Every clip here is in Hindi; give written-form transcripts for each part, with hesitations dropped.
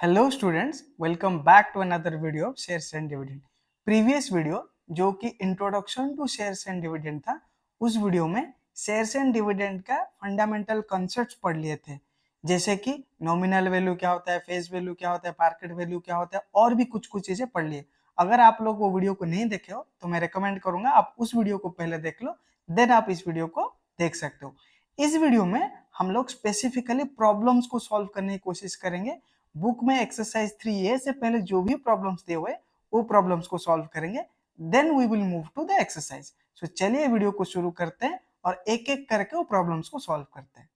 Hello students, welcome back to another video of shares and dividend. Previous video जो कि introduction to shares and dividend था, उस वीडियो में शेयर्स एंड डिविडेंड का फंडामेंटल कॉन्सेप्ट्स पढ़ लिए थे, जैसे कि नॉमिनल वैल्यू क्या होता है, फेस वैल्यू क्या होता है, मार्केट वैल्यू क्या होता है, और भी कुछ कुछ चीजें पढ़ लिए। अगर आप लोग वो वीडियो को नहीं देखे हो तो मैं रिकमेंड करूंगा आप उस वीडियो को पहले देख लो, देन आप इस वीडियो को देख सकते हो। इस वीडियो में हम लोग स्पेसिफिकली प्रॉब्लम्स को सॉल्व करने की कोशिश करेंगे। बुक में एक्सरसाइज 3A से पहले जो भी प्रॉब्लम्स दिए हुए वो प्रॉब्लम्स को सॉल्व करेंगे, then we will move to the exercise. So चलिए वीडियो को शुरू करते हैं और एक एक करके वो प्रॉब्लम्स को सॉल्व करते हैं।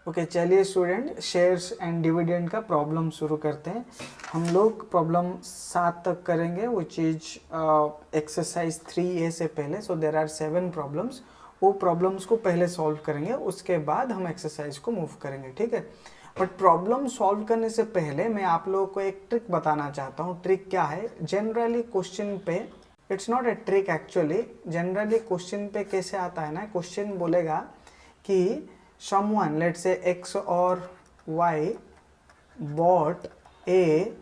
ओके चलिए स्टूडेंट, शेयर्स एंड डिविडेंड का प्रॉब्लम शुरू करते हैं। हम लोग प्रॉब्लम 7 तक करेंगे, विच इज एक्सरसाइज 3A से पहले। सो देर आर 7 प्रॉब्लम्स। वो प्रॉब्लम्स को पहले सॉल्व करेंगे, उसके बाद हम एक्सरसाइज को मूव करेंगे, ठीक है। बट प्रॉब्लम सॉल्व करने से पहले मैं आप लोगों को एक ट्रिक बताना चाहता हूँ। ट्रिक क्या है? जनरली क्वेश्चन पे, it's not a trick actually, generally question पे कैसे आता है ना, क्वेश्चन बोलेगा कि someone, let's say X or Y, bought a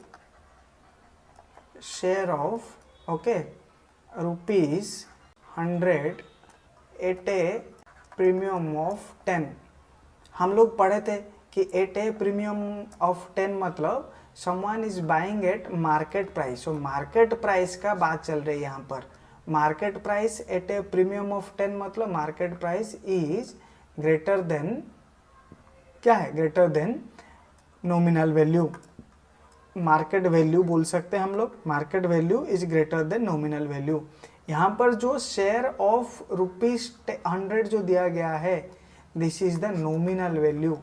share of rupees 100 at a premium of 10। हम लोग पढ़े थे कि एट ए प्रीमियम ऑफ 10 मतलब someone is buying at market price. So market price का बात चल रही है यहाँ पर। Market price at a premium of 10 मतलब market price is greater than, क्या है? Greater than nominal value. Market value बोल सकते हैं हम लोग, market value is greater than nominal value. यहाँ पर जो शेयर ऑफ रुपीज 100 जो दिया गया है, this is the nominal value,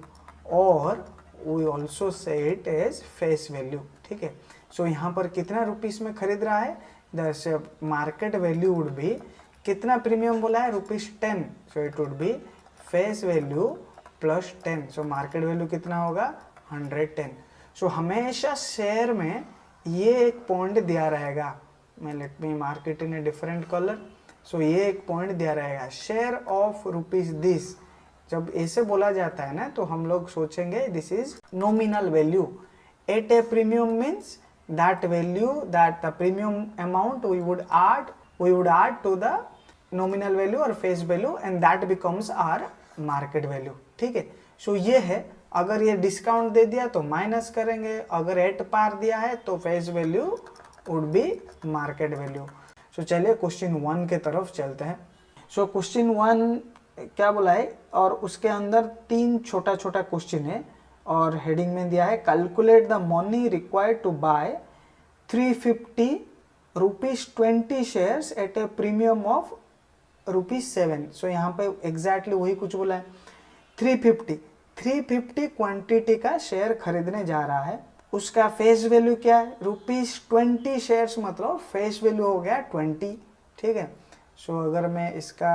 और we also say it as face value, ठीक है। सो यहाँ पर कितना रुपीस में खरीद रहा है? The market value would be, कितना प्रीमियम बोला है? ₹10। So it would be face value plus 10। So market value कितना होगा? 110। सो हमेशा शेयर में ये एक पॉइंट दिया रहेगा। मैं let me mark it in a different colour. So ये एक पॉइंट दिया रहेगा, शेयर ऑफ रुपीज दिस। जब ऐसे बोला जाता है ना, तो हम लोग सोचेंगे this is nominal value. At a premium means that value, that the premium amount we would add to the nominal value और face value, and that becomes our market value, ठीक है। सो ये है, अगर ये डिस्काउंट दे दिया तो माइनस करेंगे, अगर एट पार दिया है तो face value would be market value. So चलिए क्वेश्चन 1 के तरफ चलते हैं। सो क्वेश्चन 1 क्या बोला है, और उसके अंदर 3 छोटा छोटा क्वेश्चन है, और हेडिंग में दिया है calculate the money required to buy 350 rupees 20 shares at a premium of ₹7। So यहाँ पे एग्जैक्टली वही कुछ बोला है। 350 क्वांटिटी का शेयर खरीदने जा रहा है, उसका फेस वैल्यू क्या है? ₹20 शेयर्स मतलब फेस वैल्यू हो गया 20, ठीक है। सो अगर मैं इसका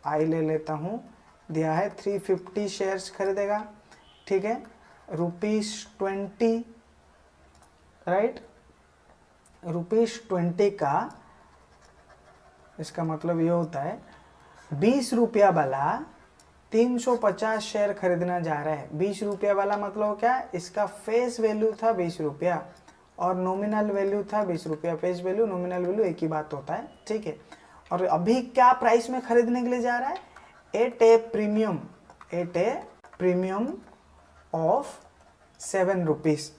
आई ले लेता हूँ, दिया है 350 शेयर्स खरीदेगा, ठीक है, ₹20, राइट। ₹20 का इसका मतलब ये होता है 20 रुपया वाला 350 शेयर खरीदना जा रहा है। 20 रुपया वाला मतलब क्या? इसका फेस वैल्यू था 20 रुपया और नॉमिनल वैल्यू था 20 रुपया। फेस वैल्यू नॉमिनल वैल्यू एक ही बात होता है, ठीक है। और अभी क्या प्राइस में खरीदने के लिए जा रहा है? At a premium of 7 rupees,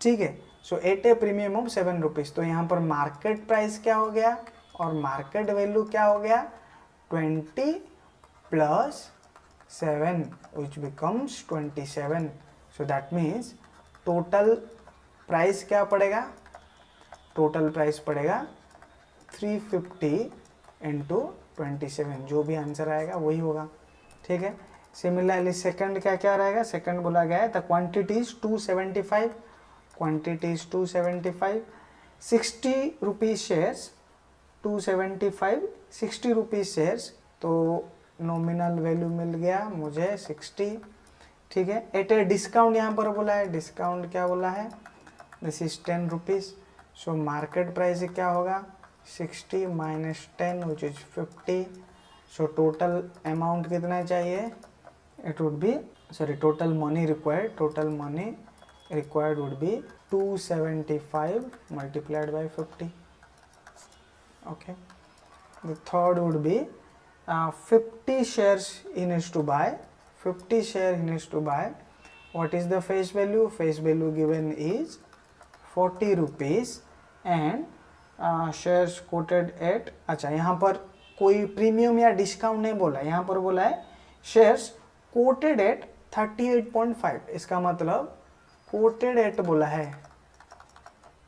ठीक है। So at a premium of 7 rupees. तो यहाँ पर मार्केट प्राइस क्या हो गया और मार्केट वैल्यू क्या हो गया? 20 plus 7 which becomes 27। so that means total price क्या पड़ेगा? टोटल प्राइस पड़ेगा 350 इंटू 27, जो भी आंसर आएगा वही होगा, ठीक है। सिमिलरली सेकंड क्या क्या रहेगा? सेकंड बोला गया है the quantity is 275, quantity is 275, 60 rupees shares, 275 60 rupees shares, तो नॉमिनल वैल्यू मिल गया मुझे 60, ठीक है। एट ए डिस्काउंट यहाँ पर बोला है, डिस्काउंट क्या बोला है? This is 10 rupees, so market price क्या होगा 60 minus 10 which is 50. So total amount कितना चाहिए, it would be total money required would be 275 multiplied by 50. Okay, the third would be 50 shares he needs to buy. 50 share he needs to buy. What is the face value? Face value given is 40 rupees and shares quoted at. अच्छा, यहाँ पर कोई प्रीमियम या डिस्काउंट नहीं बोला, यहाँ पर बोला है शेयर्स कोटेड एट 38.5. इसका मतलब कोटेड एट बोला है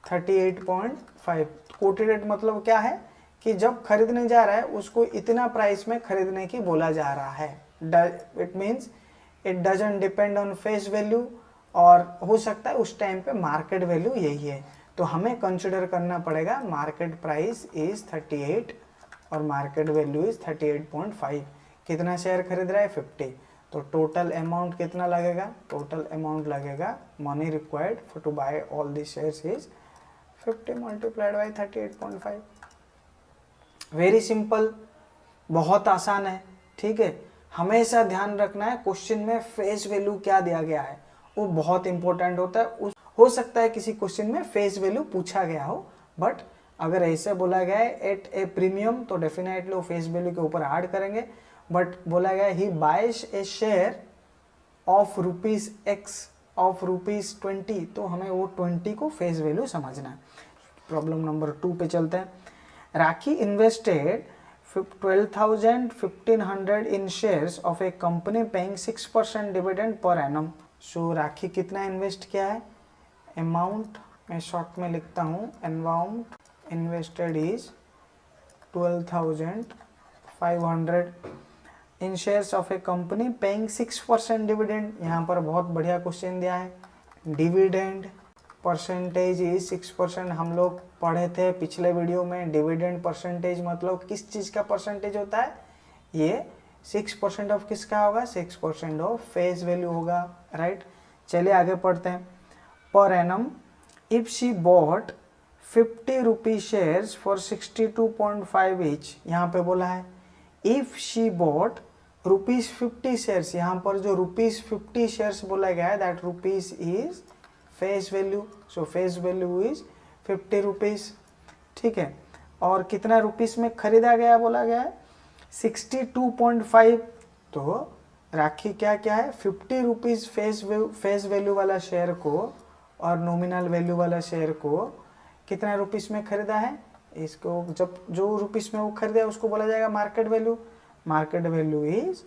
38.5. कोटेड एट मतलब क्या है कि जब खरीदने जा रहा है उसको इतना प्राइस में खरीदने की बोला जा रहा है. It means it doesn't depend on face value, और हो सकता है उस टाइम पे मार्केट वैल्यू यही है. तो हमें कंसिडर करना पड़ेगा मार्केट प्राइस इज 38 और मार्केट वैल्यू इज 38.5. कितना शेयर खरीद रहा है 50. तो टोटल अमाउंट कितना लगेगा, टोटल अमाउंट लगेगा money required for to buy all the shares is 50 multiplied by 38.5. Very simple, बहुत आसान है. ठीक है, हमेशा ध्यान रखना है क्वेश्चन में फेस वैल्यू क्या दिया गया है, वो बहुत इंपॉर्टेंट होता है. हो सकता है किसी क्वेश्चन में फेस वैल्यू पूछा गया हो, बट अगर ऐसे बोला गया है एट ए प्रीमियम तो डेफिनेटली वो फेस वैल्यू के ऊपर ऐड करेंगे. बट बोला गया he buys a share of rupees x of rupees 20, तो हमें वो 20 को फेस वैल्यू समझना है. प्रॉब्लम नंबर 2 पे चलते हैं. Rakhi invested 12,1500 in shares of a company paying 6% dividend per annum. So Rakhi कितना इन्वेस्ट किया है, अमाउंट मैं शॉर्ट में लिखता हूँ, amount invested is 12,500 in shares of a company paying 6% dividend. यहाँ पर बहुत बढ़िया क्वेश्चन दिया है. Dividend percentage is 6%. हम लोग पढ़े थे पिछले वीडियो में. डिविडेंड परसेंटेज मतलब किस चीज़ का परसेंटेज होता है, ये 6% ऑफ किसका होगा, 6% ऑफ फेस वैल्यू होगा. राइट, चलिए आगे पढ़ते हैं. Per annum if she bought 50 rupee shares for 62.5 each. यहाँ पे बोला है if she bought rupees 50 shares. यहाँ पर जो रुपीज 50 शेयर्स बोला गया है that rupees is face value. So face value is 50 rupees. ठीक है, और कितना रुपीस में खरीदा गया बोला गया है 62.5. तो राखी क्या क्या है 50 रुपीज फेस वैल्यू वाला शेयर को और नॉमिनल वैल्यू वाला शेयर को कितना रुपीस में खरीदा है. इसको जब जो रुपीस में वो खरीदा है उसको बोला जाएगा market value. Market value is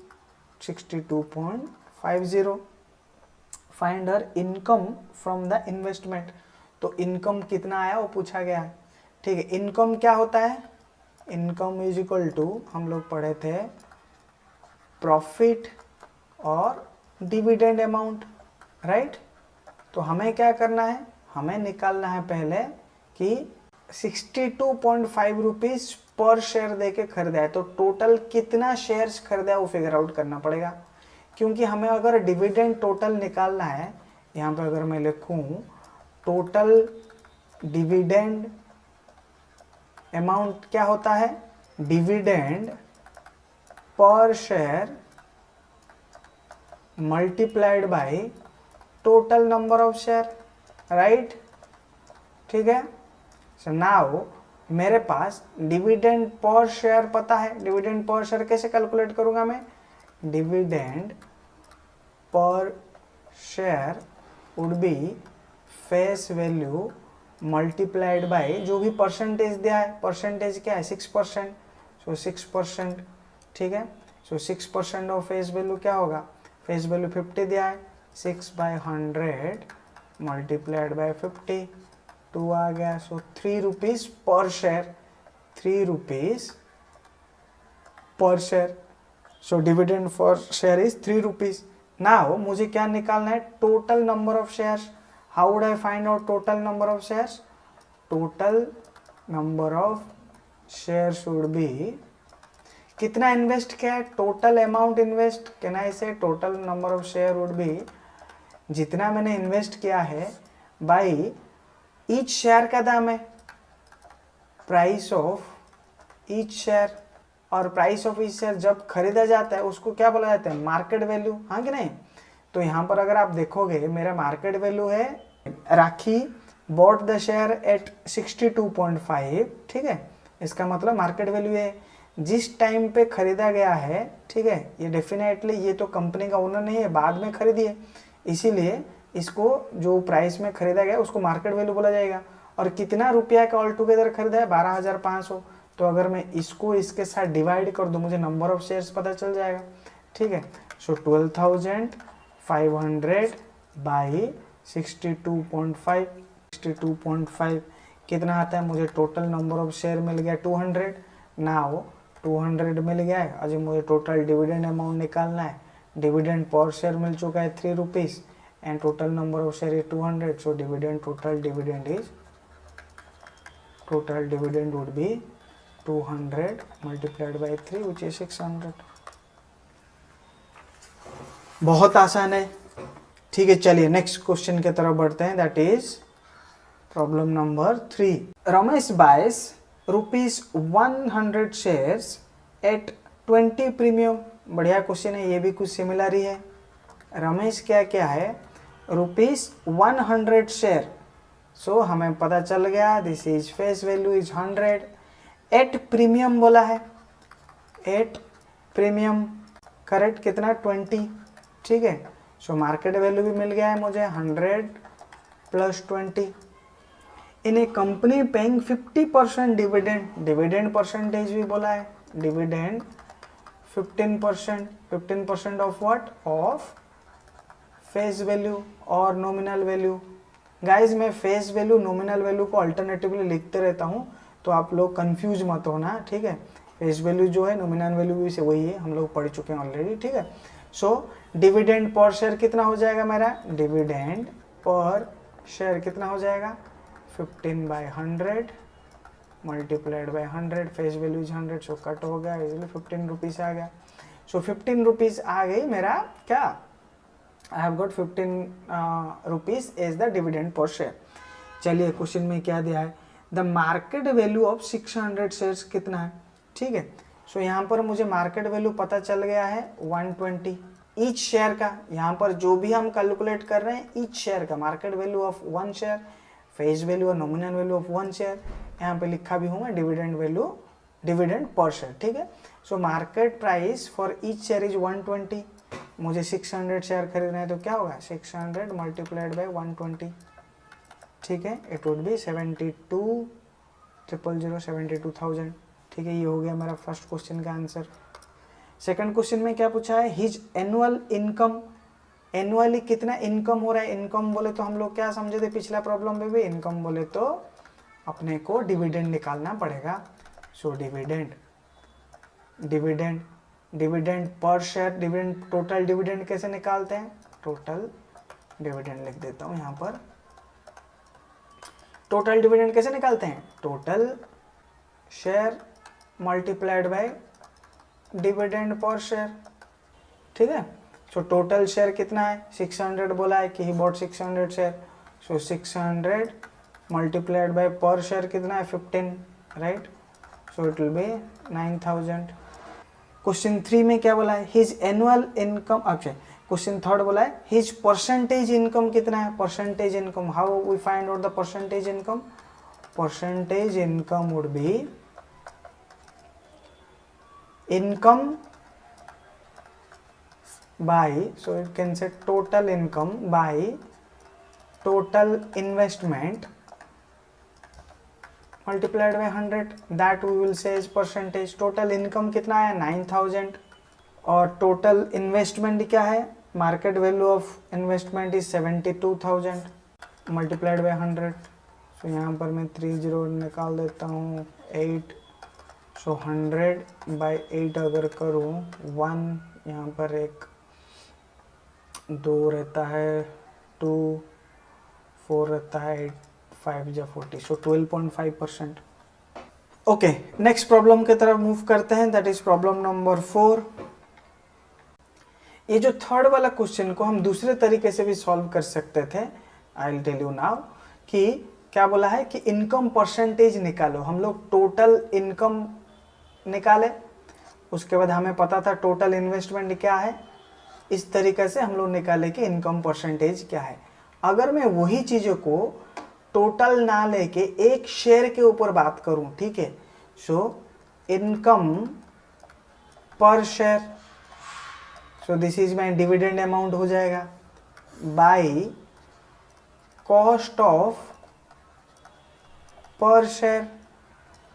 62.50. Find her income from the investment. तो इनकम कितना आया वो पूछा गया है. ठीक है, इनकम क्या होता है, इनकम इज इक्वल टू हम लोग पढ़े थे प्रॉफिट और डिविडेंड अमाउंट. राइट, तो हमें क्या करना है, हमें निकालना है पहले कि 62.5 रुपीज पर शेयर दे के खरीदा है, तो टोटल कितना शेयर्स खरीदा है वो फिगर आउट करना पड़ेगा. क्योंकि हमें अगर डिविडेंड टोटल निकालना है, यहाँ पे अगर मैं लिखूँ टोटल डिविडेंड अमाउंट क्या होता है, dividend per share multiplied by total number of share. Right, ठीक है. सो नाउ मेरे पास डिविडेंड पर शेयर पता है. डिविडेंड पर शेयर कैसे कैलकुलेट करूंगा मैं, dividend per share would B face value multiplied by जो भी परसेंटेज दिया है. परसेंटेज क्या है 6%. सो 6%. ठीक है, सो 6% ऑफ फेस वैल्यू क्या होगा, फेस वैल्यू 50 दिया है, 6/100 मल्टीप्लाइड बाय 50 2 आ गया. So 3 rupees per share, 3 rupees per share. So dividend for share is 3 rupees. Now मुझे क्या निकालना है, total number of shares. How would I find out total number of shares, total number of shares would be कितना इन्वेस्ट किया है, total amount invest. Can I say total number of share would be जितना मैंने इन्वेस्ट किया है बाई ईच शेयर का दाम है, प्राइस ऑफ ईच शेयर, और प्राइस ऑफ ईच शेयर जब खरीदा जाता है उसको क्या बोला जाता है, मार्केट वैल्यू, हाँ कि नहीं। तो यहाँ पर अगर आप देखोगे मेरा मार्केट वैल्यू है, राखी बॉट द शेयर एट 62.5, ठीक है, इसका मतलब मार्केट वैल्यू है जिस टाइम पे खरीदा गया है, ठीक है। ये डेफिनेटली ये तो कंपनी का ओनर नहीं है, बाद में खरीदी है, इसीलिए इसको जो प्राइस में खरीदा गया उसको मार्केट वैल्यू बोला जाएगा। और कितना रुपया का ऑल टुगेदर खरीदा है, 12,500। तो अगर मैं इसको इसके साथ डिवाइड कर दूं मुझे नंबर ऑफ शेयर्स पता चल जाएगा, ठीक है। सो 12,500 बाई 62.5 कितना आता है, मुझे टोटल नंबर ऑफ शेयर मिल गया 200। नाउ 200 मिल गया है, अभी मुझे टोटल डिविडेंड अमाउंट निकालना है। डिविडेंड पर शेयर मिल चुका है 3 rupees and total number of share is 200। So dividend total dividend would be 200 multiplied by 3 which is 600। बहुत आसान है, ठीक है। चलिए नेक्स्ट क्वेश्चन की तरफ बढ़ते हैं, that is problem number 3। Ramesh buys ₹100 shares at 20 premium. बढ़िया क्वेश्चन है, ये भी कुछ सिमिलर ही है। रमेश क्या क्या है, ₹100 शेयर, सो हमें पता चल गया this is face value is 100 at premium बोला है, एट प्रीमियम करेक्ट कितना 20, ठीक है। सो मार्केट वैल्यू भी मिल गया है मुझे 100 plus 20। In a company paying 50% dividend, dividend percentage भी बोला है, dividend 15% of what, of face value और नॉमिनल वैल्यू। गाइज मैं फेस वैल्यू नॉमिनल वैल्यू को अल्टरनेटिवली लिखते रहता हूँ, तो आप लोग कंफ्यूज मत होना, ठीक है। फेस वैल्यू जो है नॉमिनल वैल्यू भी से वही है, हम लोग पढ़ चुके हैं ऑलरेडी, ठीक है। सो डिविडेंड पर शेयर कितना हो जाएगा मेरा, डिविडेंड पर शेयर कितना हो जाएगा 15/100 multiplied by 100, face value is 100, so cut हो गया, इसलिए 15 रुपीज़ आ गया। सो 15 रुपीज़ आ गई मेरा क्या, I have got 15 rupees as the dividend per share. चलिए क्वेश्चन में क्या दिया है, the market value of 600 shares कितना है, ठीक है। सो यहाँ पर मुझे मार्केट वैल्यू पता चल गया है 120 ईच शेयर का। यहाँ पर जो भी हम कैलकुलेट कर रहे हैं ईच शेयर का, market value of 1 share, face value और नॉमिनल वैल्यू ऑफ 1 शेयर, यहाँ पे लिखा भी हूँ मैं dividend value, dividend per share, ठीक है। सो market price for each share is 120, मुझे 600 शेयर खरीदना है तो क्या होगा 600 मल्टीप्लाइड बाई 120, ठीक है, इट वुड बी 72,000, ठीक है। ये हो गया मेरा फर्स्ट क्वेश्चन का आंसर। सेकंड क्वेश्चन में क्या पूछा है, हिज एनुअल इनकम, एनुअली कितना इनकम हो रहा है। इनकम बोले तो हम लोग क्या समझे थे पिछला प्रॉब्लम में भी, इनकम बोले तो अपने को डिविडेंड निकालना पड़ेगा। So dividend per share, dividend total dividend कैसे निकालते हैं, टोटल डिविडेंड लिख देता हूँ यहाँ पर। टोटल डिविडेंड कैसे निकालते हैं, total share multiplied by dividend per share, ठीक है। सो टोटल शेयर कितना है 600 बोला है कि he bought 600 share, so 600 multiplied by per share कितना है 15, right. So it will be 9000। Question 3 में क्या बोला है, हिज एनुअल इनकम, अच्छा क्वेश्चन थर्ड बोला है हिज परसेंटेज इनकम कितना है। Percentage income, how we find out the percentage income, percentage income would be income by, so it can say total income by total investment multiplied by 100, that we will say is percentage। total income कितना है 9000 और total investment क्या है, market value of investment is 72,000 multiplied by 100। so यहाँ पर मैं 30 निकाल देता हूँ 8, सो 100/8 अगर करूँ 1, यहाँ पर एक 2 रहता है, 2 4 रहता है, 8 5 या 40, सो 12.5%। ओके नेक्स्ट प्रॉब्लम की तरफ मूव करते हैं, दैट इज प्रॉब्लम नंबर 4। ये जो थर्ड वाला क्वेश्चन को हम दूसरे तरीके से भी सॉल्व कर सकते थे, I will tell you now कि क्या बोला है कि इनकम परसेंटेज निकालो। हम लोग टोटल इनकम निकाले, उसके बाद हमें पता था टोटल इन्वेस्टमेंट क्या है, इस तरीके से हम लोग निकाले कि इनकम परसेंटेज क्या है। अगर मैं वही चीज़ों को टोटल ना लेके एक शेयर के ऊपर बात करूं, ठीक है, सो इनकम पर share, so this is my dividend amount हो जाएगा बाई कॉस्ट ऑफ पर शेयर।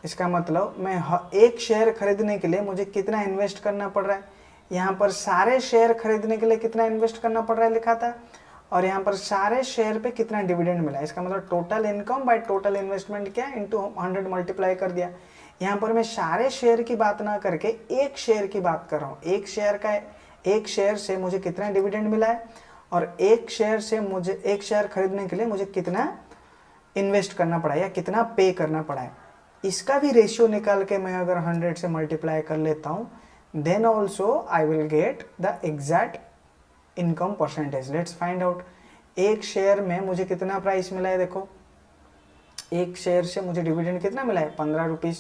इसका मतलब मैं एक शेयर खरीदने के लिए मुझे कितना इन्वेस्ट करना पड़ रहा है, यहाँ पर सारे शेयर खरीदने के लिए कितना इन्वेस्ट करना पड़ रहा है लिखा था, और यहाँ पर सारे शेयर पे कितना डिविडेंड मिला। इसका मतलब total income by total investment क्या इंटू 100 मल्टीप्लाई कर दिया। यहाँ पर मैं सारे शेयर की बात ना करके एक शेयर की बात कर रहा हूँ। एक शेयर से मुझे कितना डिविडेंड मिला है, और एक शेयर से मुझे एक शेयर खरीदने के लिए मुझे कितना इन्वेस्ट करना पड़ा या कितना पे करना पड़ा है। इसका भी रेशियो निकाल के मैं अगर 100 से मल्टीप्लाई कर लेता हूँ, then also I will get the exact income percentage. Let's find out. एक शेयर में मुझे कितना प्राइस मिला है, देखो एक शेयर से मुझे डिविडेंड कितना मिला है, 15 रुपीज़,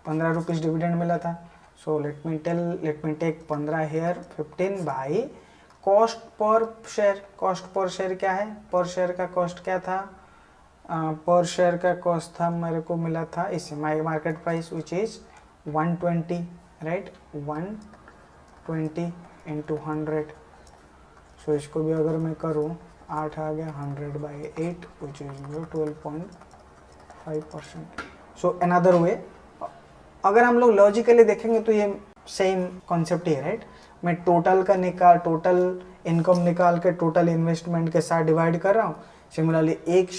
15 रुपीज़ डिविडेंड मिला था। So let me take 15 here, 15 by cost per share. Cost per share क्या है, पर शेयर का कॉस्ट क्या था, पर शेयर का कॉस्ट था मेरे को मिला था इससे my market price which is 120, right, 120 into 100। सो इसको भी अगर मैं करूँ 8 आ गया, 100 by 8 which is 12.5%। So another way, अगर हम लोग लॉजिकली देखेंगे तो ये सेम कॉन्सेप्ट ही है, राइट। मैं टोटल इनकम निकाल के टोटल इन्वेस्टमेंट के साथ डिवाइड कर रहा हूँ। सिमिलरली एक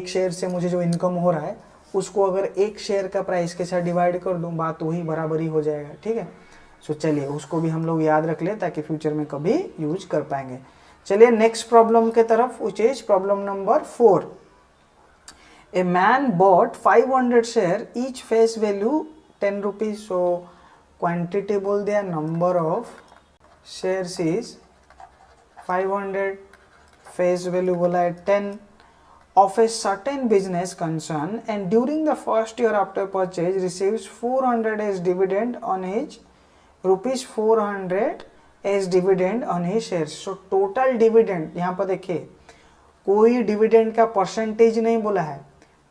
शेयर से मुझे जो इनकम हो रहा है उसको अगर एक शेयर का प्राइस के साथ डिवाइड कर दूँ, बात वही बराबरी हो जाएगा, ठीक है। सो चलिए उसको भी हम लोग याद रख ले ताकि फ्यूचर में कभी यूज कर पाएंगे। चलिए नेक्स्ट प्रॉब्लम के तरफ, which is problem number 4। A man bot 500 share, each face value 10 rupees. So quantity बोल दिया, number of shares is 500, face value बोला है 10 of a certain business concern, and during the first year after purchase receives 400 as dividend on his rupees 400 as dividend on his shares. So total dividend, यहाँ पर देखिए कोई डिविडेंड का परसेंटेज नहीं बोला है,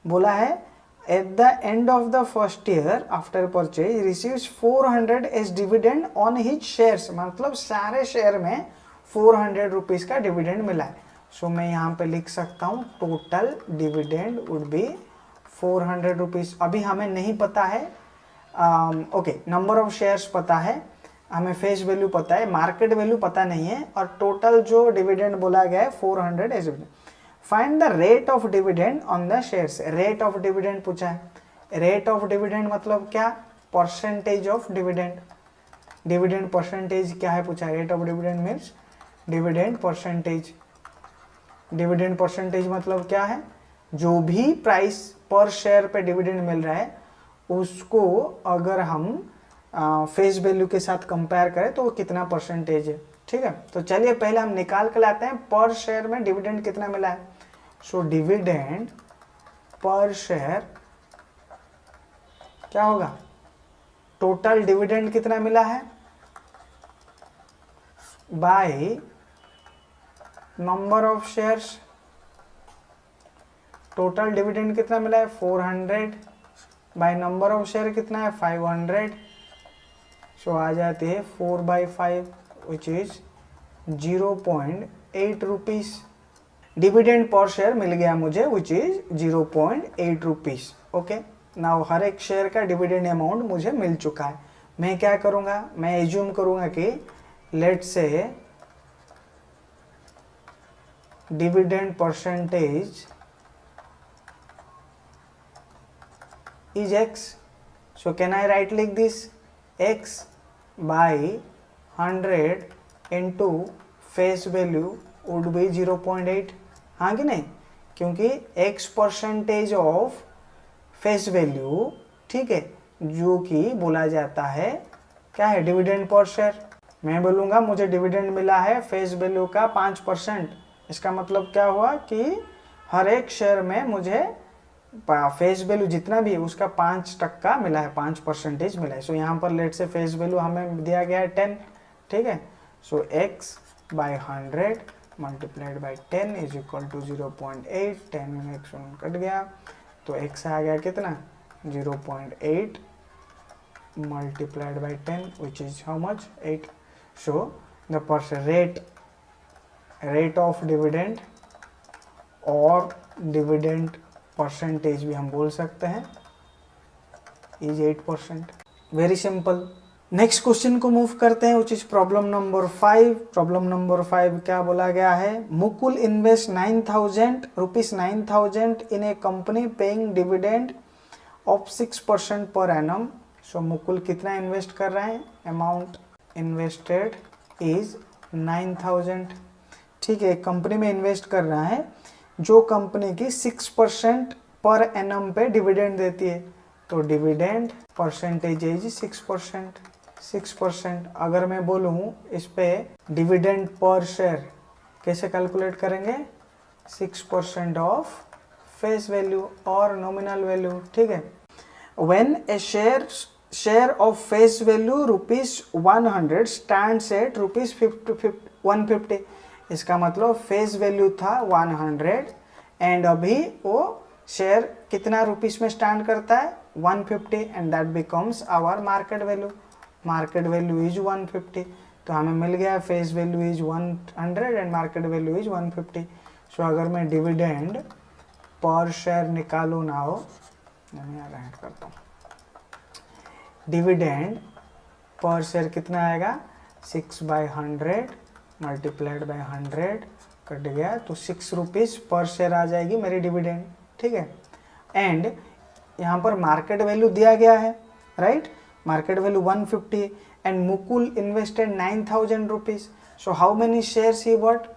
बोला है at the end of the first year after purchase receives 400 as dividend on his shares, मतलब सारे शेयर में 400 रुपीज का डिविडेंड मिला है। सो मैं यहाँ पे लिख सकता हूँ total dividend would be 400 rupees. अभी हमें नहीं पता है, ओके, नंबर ऑफ शेयर्स पता है, हमें फेस वैल्यू पता है, मार्केट वैल्यू पता नहीं है, और टोटल जो डिविडेंड बोला गया है 400 as dividend. Find the rate of dividend on the shares. Rate of dividend पूछा है। रेट ऑफ डिविडेंड मतलब क्या, percentage of dividend. Dividend percentage क्या है पूछा है। Rate of dividend means dividend percentage. Dividend percentage मतलब क्या है, जो भी प्राइस पर शेयर पे डिविडेंड मिल रहा है उसको अगर हम फेस वैल्यू के साथ कंपेयर करें तो वो कितना परसेंटेज है, ठीक है। तो चलिए पहले हम निकाल के लाते हैं पर शेयर में डिविडेंड कितना मिला है। सो डिविडेंड पर शेयर क्या होगा, टोटल डिविडेंड कितना मिला है bye number of shares. Total dividend कितना मिला है 400 बाय नंबर ऑफ शेयर कितना है 500। सो आ जाते हैं 4/5 which is 0.8 rupees. Dividend per share मिल गया मुझे which is 0.8 rupees. Okay, now हर एक शेयर का डिविडेंड अमाउंट मुझे मिल चुका है। मैं क्या करूँगा, मैं एज्यूम करूँगा कि let's say dividend percentage is x. So can I write like this, x by 100 into face value would be 0.8, हाँ कि नहीं, क्योंकि x percentage of face value, ठीक है, जो कि बोला जाता है क्या है डिविडेंड पर शेयर। मैं बोलूँगा मुझे डिविडेंड मिला है फेस वैल्यू का 5%। इसका मतलब क्या हुआ कि हर एक शेयर में मुझे फेस वैल्यू जितना भी है उसका 5% मिला है, 5% मिला है। सो यहाँ पर लेट से फेस वैल्यू हमें दिया गया है 10, ठीक है। So x by 100 multiplied by 10 is equal to 0.8, 10 में x कट गया तो x आ गया कितना 0.8 multiplied by 10 which is how much 8. So the rate of dividend और dividend percentage भी हम बोल सकते हैं is 8%. Very simple. Next question को मूव करते हैं which is problem number 5. Problem number 5 क्या बोला गया है, Mukul invest 9,000 in a company paying dividend of 6% पर एनम. सो मुकुल कितना इन्वेस्ट कर रहे हैं, अमाउंट इन्वेस्टेड इज 9,000, ठीक है। कंपनी में इन्वेस्ट कर रहा है जो कंपनी की 6% पर एनम पे डिविडेंड देती है, तो डिविडेंड परसेंटेज इज 6%. अगर मैं बोलूँ इस पे डिविडेंड पर शेयर कैसे कैलकुलेट करेंगे, 6% ऑफ फेस वैल्यू और नॉमिनल वैल्यू, ठीक है। When A share of face value ₹100 stands eight ₹150, इसका मतलब फेस वैल्यू था 100 एंड अभी वो शेयर कितना रुपीस में स्टैंड करता है 150 and that becomes our market value. Market value is 150, तो हमें मिल गया face value is 100 and market value is 150. So अगर मैं डिविडेंड पर शेयर निकालूँ ना हो, मैं ऐड करता हूँ, डिविडेंड पर शेयर कितना आएगा 6/100 मल्टीप्लाइड बाई 100 कट गया तो 6 रुपीज़ पर शेयर आ जाएगी मेरी डिविडेंड, ठीक है। एंड यहाँ पर मार्केट वैल्यू दिया गया है, right, market value 150 and Mukul invested 9,000 rupees. So how many shares he bought,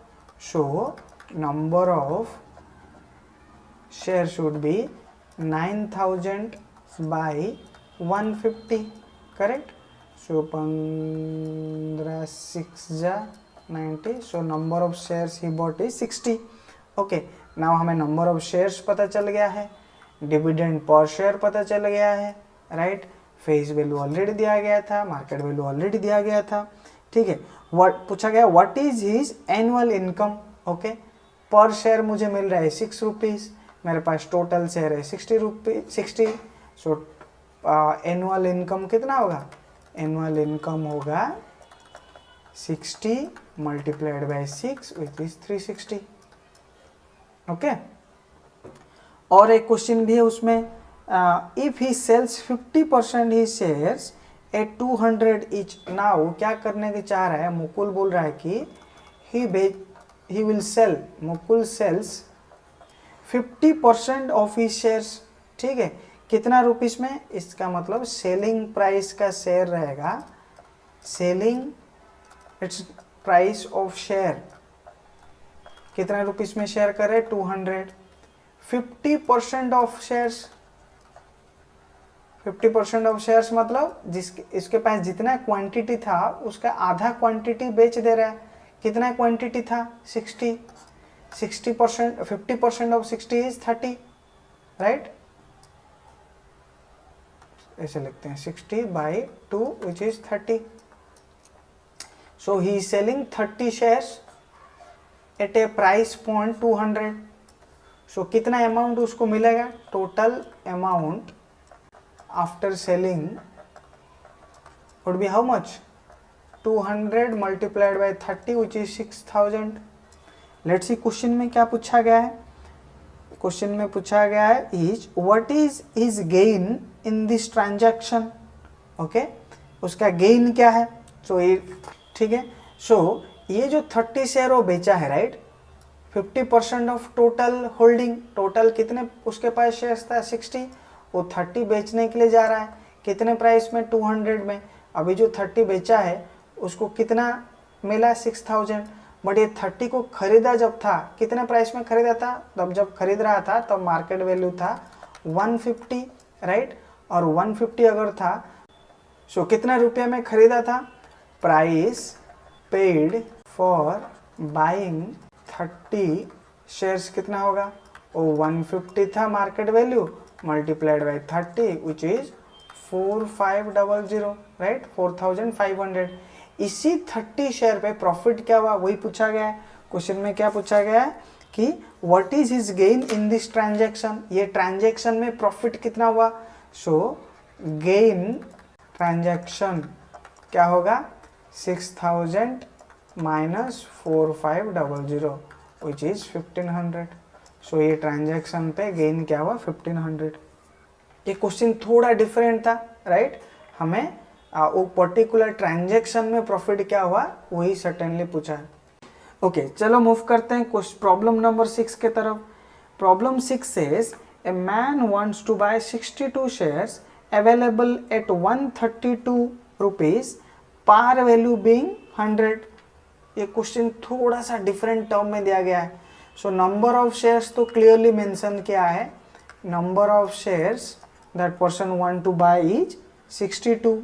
so number of share should be 9,000 by 150, correct. So 15 6 जा 90, so number of shares he bought is 60. Okay, now हमें नंबर ऑफ शेयर्स पता चल गया है, डिविडेंड पर शेयर पता चल गया है, राइट. फेस वैल्यू ऑलरेडी दिया गया था, मार्केट वैल्यू ऑलरेडी दिया गया था, ठीक है. व्हाट पूछा गया, what is his annual income. Okay, पर शेयर मुझे मिल रहा है 6 रुपीज़, मेरे पास टोटल शेयर है 60. सो एनुअल इनकम कितना होगा, एनुअल इनकम होगा 60 multiplied by 6 which is 360. Okay, और एक क्वेश्चन भी है उसमें, if he sells 50% he shares at 200 each. Now क्या करने की चाह रहा है, मुकुल बोल रहा है कि he will sell, Mukul sells 50% of he shares, ठीक है. कितना रुपीस में, इसका मतलब सेलिंग प्राइस का शेयर रहेगा, selling its price of share कितना रुपीस में शेयर करे 200. 50% ऑफ शेयर्स, 50% ऑफ शेयर्स मतलब इसके पास जितना क्वांटिटी था उसका आधा क्वांटिटी बेच दे रहा है. कितना क्वांटिटी था 60. 60% 50% ऑफ 60 इज 30, राइट. ऐसे लिखते हैं 60/2 which is 30. So he is selling 30 shares at A price point 200. सो कितना अमाउंट उसको मिलेगा, total amount after selling would be how much, 200 multiplied by 30 which is 6,000. Let's see question में क्या पूछा गया है. क्वेश्चन में पूछा गया है is what is his gain in this transaction. Okay, उसका गेन क्या है. सो ये ठीक है. सो ये जो 30 शेयर वो बेचा है, right, 50% of total holding, total कितने उसके पास शेयर्स था 60, वो 30 बेचने के लिए जा रहा है. कितने प्राइस में 200 में. अभी जो 30 बेचा है उसको कितना मिला 6,000. बट ये 30 को खरीदा जब था, कितने प्राइस में खरीदा था, तब जब खरीद रहा था तब मार्केट वैल्यू था 150, राइट. और 150 अगर था, सो कितना रुपये में खरीदा था, price paid for buying 30 shares कितना होगा वो 150 था market value, multiplied by 30 which is 4500, right, 4500। इसी 30 शेयर पे प्रॉफिट क्या हुआ वही पूछा गया है। क्वेश्चन में क्या पूछा गया है कि what is his gain in this transaction, ये ट्रांजैक्शन में प्रॉफिट कितना हुआ। सो गेन ट्रांजैक्शन क्या होगा, 6000 माइनस 4500 विच इज 1500। सो ये ट्रांजैक्शन पे गेन क्या हुआ, 1500। ये क्वेश्चन थोड़ा डिफरेंट था, राइट, हमें वो पर्टिकुलर ट्रांजैक्शन में प्रॉफिट क्या हुआ वही सर्टेनली पूछा है। ओके, चलो मूव करते हैं प्रॉब्लम नंबर 6 के तरफ। Problem 6 says a man wants to buy 62 shares available at 132 rupees, par value being 100। ये क्वेश्चन थोड़ा सा डिफरेंट टर्म में दिया गया है। सो नंबर ऑफ शेयर्स तो क्लियरली मेंशन किया है, number of shares that person want to buy is 62,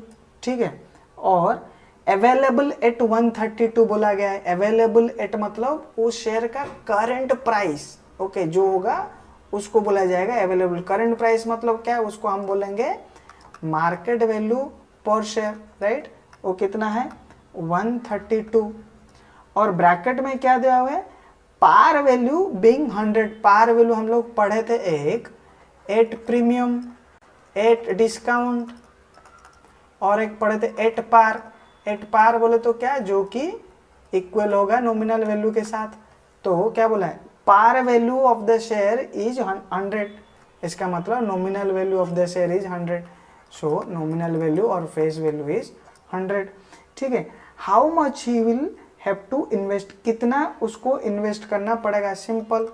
ठीक है, और अवेलेबल एट 132 बोला गया है। अवेलेबल एट मतलब उस शेयर का करंट प्राइस, ओके, जो होगा उसको बोला जाएगा अवेलेबल। करंट प्राइस मतलब क्या है, उसको हम बोलेंगे मार्केट वैल्यू पर शेयर, राइट। वो कितना है, 132, और ब्रैकेट में क्या दिया हुआ है, par value being 100। Par value हम लोग पढ़े थे एक एट प्रीमियम, एट डिस्काउंट, और एक पढ़े थे एट पार। एट पार बोले तो क्या, जो कि इक्वल होगा नॉमिनल वैल्यू के साथ। तो क्या बोला है, par value of the share is 100, इसका मतलब nominal value of the share is 100। So nominal value और फेस वैल्यू इज 100, ठीक है। How much he will have to invest, कितना उसको इन्वेस्ट करना पड़ेगा, सिंपल,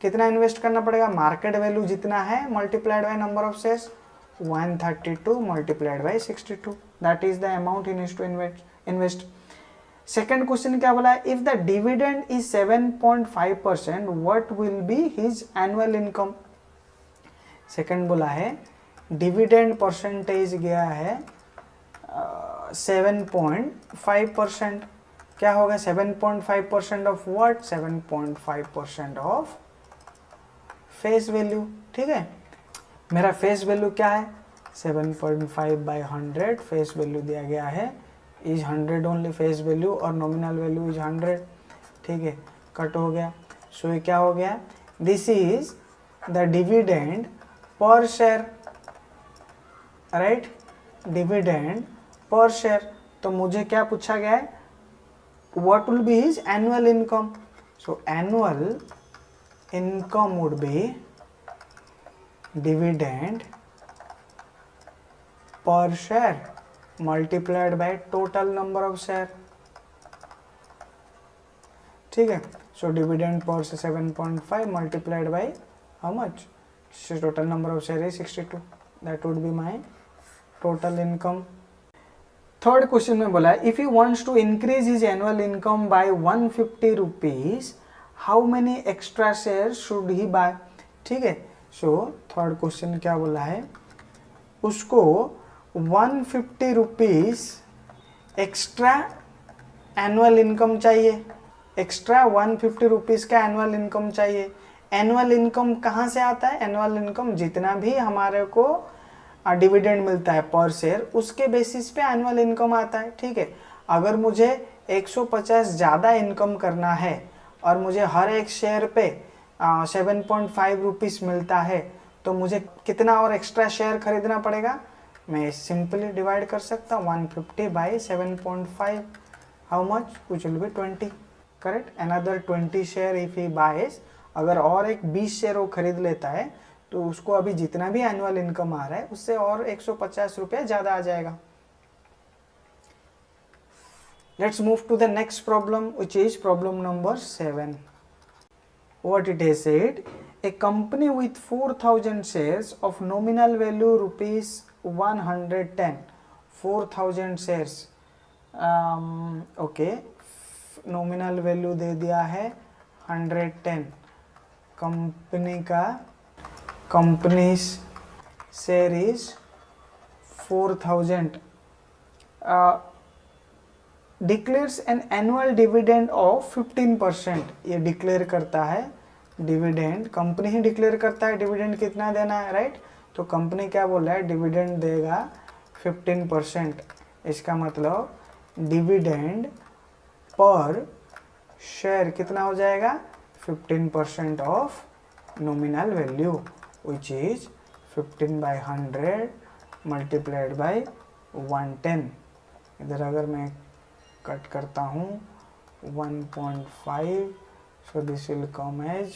कितना इन्वेस्ट करना पड़ेगा, मार्केट वैल्यू जितना है multiplied by number of shares, 132 multiplied by 62, that is the amount he needs to invest. Second question क्या बोला है, if the dividend is 7.5%, what will be his annual income. Second बोला है डिविडेंड परसेंटेज गया है 7.5%, क्या होगा 7.5% of what, 7.5% of face value, ठीक है। मेरा फेस वैल्यू क्या है, 7.5 बाई 100, फेस वैल्यू दिया गया है इज 100 ओनली फेस वैल्यू, और नॉमिनल वैल्यू इज 100, ठीक है, कट हो गया। सो ये क्या हो गया, this is the dividend per share, right, dividend per share. तो मुझे क्या पूछा गया है, what will be his annual income. So annual income would B dividend per share multiplied by total number of share, ठीक है। सो डिविडेंड पर से 7.5 multiplied by how much, total number of share is 62, that would be my total income. Third question में बोला है if he wants to increase his annual income by 150 rupees, how many extra share should he buy, ठीक है। सो थर्ड क्वेश्चन क्या बोला है, उसको 150 रुपीज एक्स्ट्रा एनुअल इनकम चाहिए, एक्स्ट्रा 150 रुपीज का एनुअल इनकम चाहिए। एनुअल इनकम कहाँ से आता है, एनुअल इनकम जितना भी हमारे को डिविडेंड मिलता है पर शेयर, उसके बेसिस पे एनुअल इनकम आता है, ठीक है। अगर मुझे 150 ज़्यादा इनकम करना है और मुझे हर एक शेयर पे 7.5 रुपीज़ मिलता है, तो मुझे कितना और एक्स्ट्रा शेयर खरीदना पड़ेगा, मैं सिंपली डिवाइड कर सकता हूँ 150 by 7.5, how much, which will be 20, correct. Another 20 share if he buys, अगर और एक 20 शेयर वो खरीद लेता है तो उसको अभी जितना भी एनुअल इनकम आ रहा है उससे और 150 रुपया ज़्यादा आ जाएगा। Let's move to the next problem, which is problem number 7. What it has said, a company with 4,000 shares of nominal value rupees 110, 4,000 shares, okay, nominal value दे दिया है 110, कंपनी का companies share is 4,000, declares an annual dividend of 15%, ये डिक्लेयर करता है डिविडेंड, कंपनी ही डिक्लेयर करता है डिविडेंड कितना देना है, राइट। तो कंपनी क्या बोल रहा है, डिविडेंड देगा 15%। इसका मतलब डिविडेंड पर शेयर कितना हो जाएगा, 15% of nominal value, which is 15/100 multiplied by 110। इधर अगर मैं कट करता हूँ 1.5, so this will come as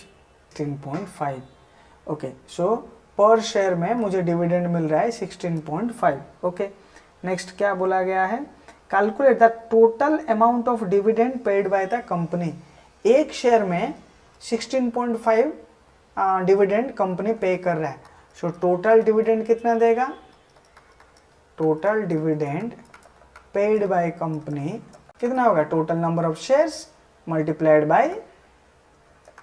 16.5। Okay, so per share में मुझे डिविडेंड मिल रहा है 16.5। ओके, नेक्स्ट क्या बोला गया है, calculate the total amount of dividend paid by the company. एक शेयर में 16.5 डिविडेंड कंपनी पे कर रहा है, सो टोटल डिविडेंड कितना देगा, total dividend paid by company कितना होगा, total number of shares multiplied by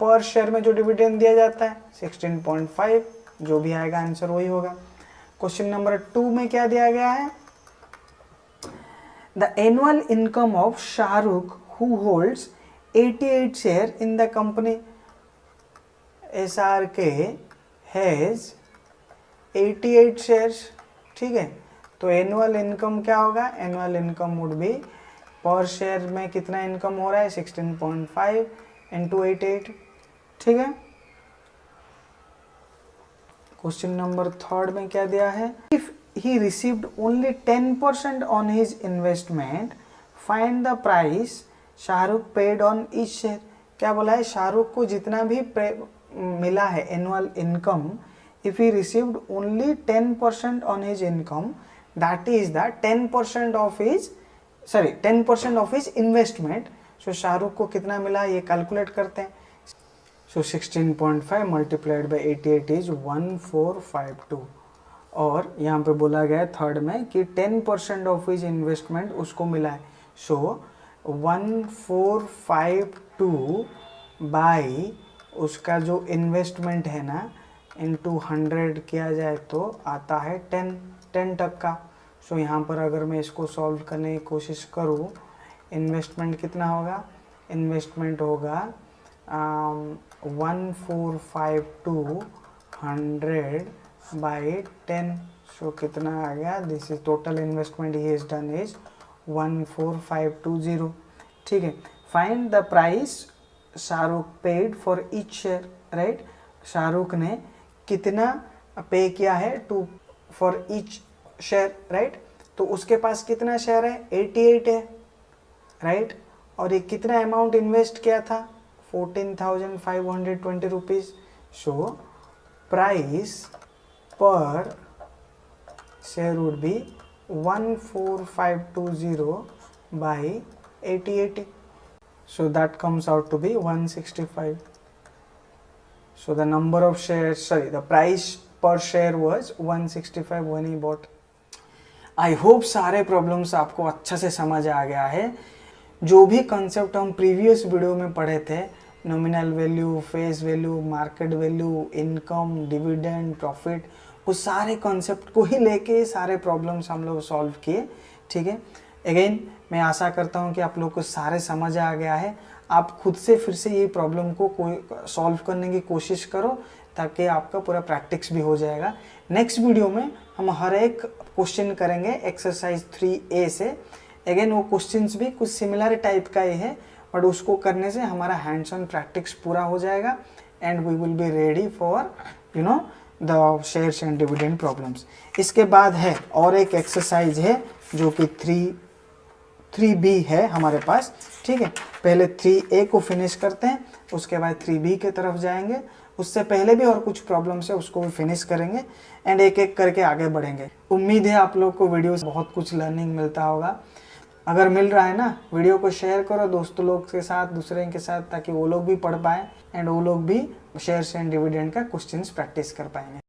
per share में जो डिविडेंड दिया जाता है 16.5, जो भी आएगा आंसर वही होगा। क्वेश्चन नंबर 2 में क्या दिया गया है, the annual income of Shahrukh who holds 88 share in the company. SRK has 88 shares, ठीक है। तो एनुअल इनकम क्या होगा, एनुअल इनकम वुड बी पर शेयर में कितना इनकम हो रहा है 16.5 इंटू 88, ठीक है। क्वेश्चन नंबर 3 में क्या दिया है, if he received only 10% on his investment find the price Shahrukh paid on each share. क्या बोला है, शाहरुख को जितना भी मिला है annual income, if he received only 10% on his income, that is the 10% of his 10% of his investment. So Shahrukh को कितना मिला ये कैलकुलेट करते हैं। So 16.5 multiplied by 88 is 1452। और यहाँ पे बोला गया है थर्ड में कि 10% ऑफ हिज इन्वेस्टमेंट उसको मिला है, सो 1452 बाई उसका जो इन्वेस्टमेंट है ना इंटू 100 किया जाए तो आता है 10%। सो यहाँ पर अगर मैं इसको सॉल्व करने की कोशिश करूँ, इन्वेस्टमेंट कितना होगा, इन्वेस्टमेंट होगा 1452 100 बाई 10। सो कितना आ गया, this is total investment he is done is 14520, ठीक है। Find the price Shahrukh paid for each share, right. Shahrukh ने कितना पे किया है to for each share, right. तो उसके पास कितना शेयर है, 88 है, राइट। और ये कितना अमाउंट इन्वेस्ट किया था, 14,520 रुपीज़। सो प्राइस पर share would B 14520 by 88। So that comes out to be 165. So the number of shares, the price per share was 165 when he bought. I hope सारे प्रॉब्लम्स आपको अच्छा से समझ आ गया है। जो भी कंसेप्ट हम प्रीवियस वीडियो में पढ़े थे, nominal value, face value, market value, income, dividend, profit, उस सारे कॉन्सेप्ट को ही लेके सारे प्रॉब्लम्स हम लोग सॉल्व किए, ठीक है। अगेन मैं आशा करता हूँ कि आप लोग को सारे समझ आ गया है। आप खुद से फिर से ये प्रॉब्लम को सॉल्व करने की कोशिश करो ताकि आपका पूरा प्रैक्टिस भी हो जाएगा। नेक्स्ट वीडियो में हम हर एक क्वेश्चन करेंगे एक्सरसाइज 3A से। अगेन वो क्वेश्चंस भी कुछ सिमिलर टाइप का ही है, बट उसको करने से हमारा हैंड्स ऑन प्रैक्टिस पूरा हो जाएगा and we will be ready for the shares and dividend problems. इसके बाद है और एक एक्सरसाइज है जो कि 3B है हमारे पास, ठीक है। पहले 3A को फिनिश करते हैं, उसके बाद 3B के तरफ जाएंगे। उससे पहले भी और कुछ प्रॉब्लम्स है, उसको भी फिनिश करेंगे एंड एक एक करके आगे बढ़ेंगे। उम्मीद है आप लोग को वीडियो से बहुत कुछ लर्निंग मिलता होगा। अगर मिल रहा है ना, वीडियो को शेयर करो दोस्तों लोग के साथ, दूसरे के साथ, ताकि वो लोग भी पढ़ पाएँ एंड वो लोग भी शेयर्स एंड डिविडेंड का क्वेश्चंस प्रैक्टिस कर पाएंगे।